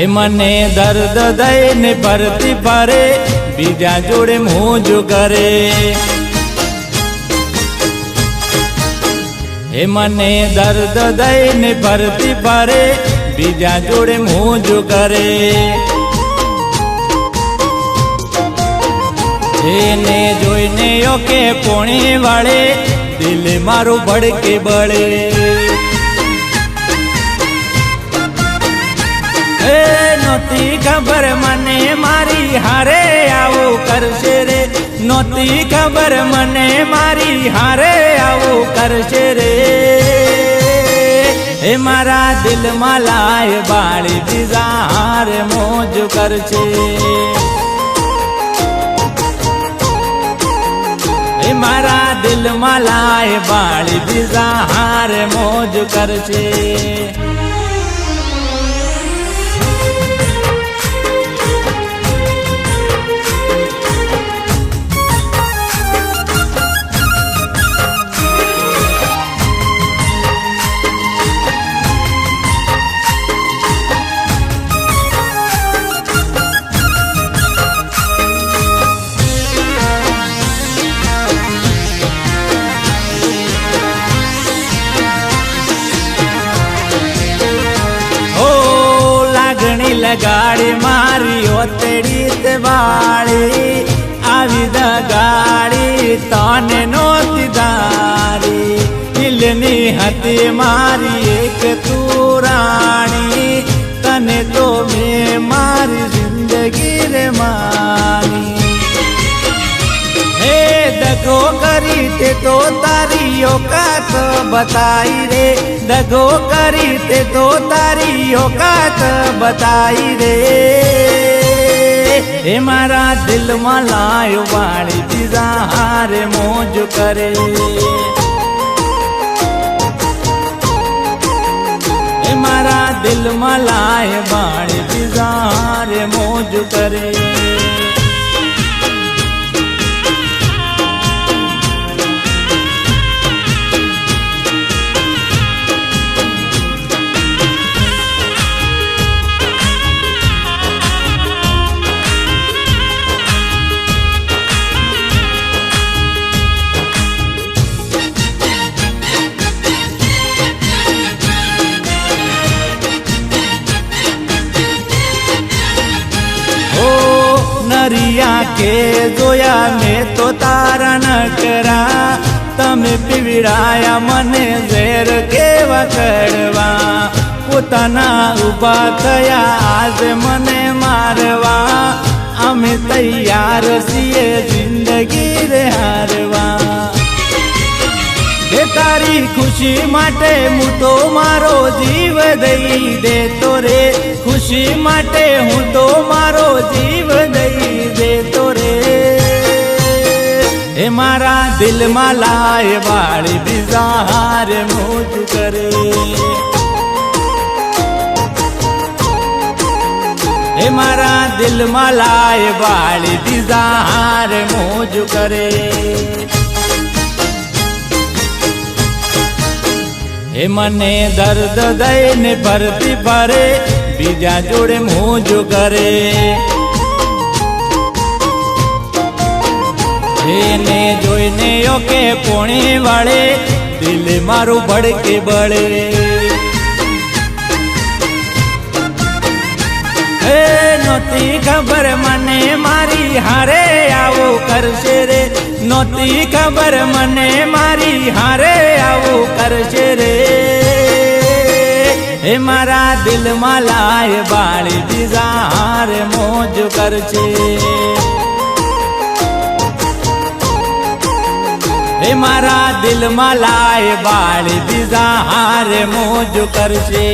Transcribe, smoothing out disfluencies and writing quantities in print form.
એ મને દર્દ દઈને ફરતી ફરે, બીજા જોડે મોજ કરે. એ મને દર્દ દઈને ફરતી ફરે, બીજા જોડે મોજ કરે. એને જોઈને ઓકે પોણી વાળે, દિલ મારું ભડકે બળે. એ નહોતી ખબર મને મારી હારે આવું કરશે રે, નહોતી ખબર મને મારી હારે આવું કરશે રે. એ મારા દિલમાં લાય બાળી બીજા હારે મોજ કરશે. એ મારા દિલમાં લાય બાળી બીજા હારે મોજ કરશે. લગાડી મારી ઓતડી તે વાળી, આવી દગાડી તને નોતી ધારી. દિલની હતી મારી એક તું રાણી, તને તો મેં મારી જિંદગી રે માની. હે દગો કરી તે તો તારી ઓકાત બતાઈ રે, દગો કરી તે તો તારી ઓકાત બતાઈ રે. એ મારા દિલમાં લાયો વાળી બીજા હારે મોજ કરે. એ મારા દિલમાં લાય વાળી બીજા હારે મોજ કરે. નરિયા કે જોયા મેં તો તારા નકરા, તમે પીવડાયા મને ઝેર કેવા કડવા. પોતાના ઊભા થયા આજ મને મારવા, અમે તૈયાર છીએ જિંદગી રે હારવા. એ તારી ખુશી માટે હું તો મારો જીવ દઈ દેતો રે, ખુશી માટે હું તો મારો જીવ દઈ દેતો રે. એ મારા દિલમાં લાય વાળી બીજા હારે મોજ કરે. એ મારા દિલમાં લાય વાળી બીજા હારે મોજ કરે. એ મને દર્દ દઈને ફરતી ફરે, બીજા જોડે મોજ કરે. એને જોઈને ઓકે પોણી વાળે, દિલ મારું ભડકે બળે. એ નહોતી ખબર મને મારી હારે આવું કરશે રે, નહોતી ખબર મને મારી હારે આવું કરશે રે. એ મારા દિલમાં લાય બાળી બીજા હારે મોજ કરશે. એ મારા દિલમાં લાય બાળી બીજા હારે મોજ કરશે.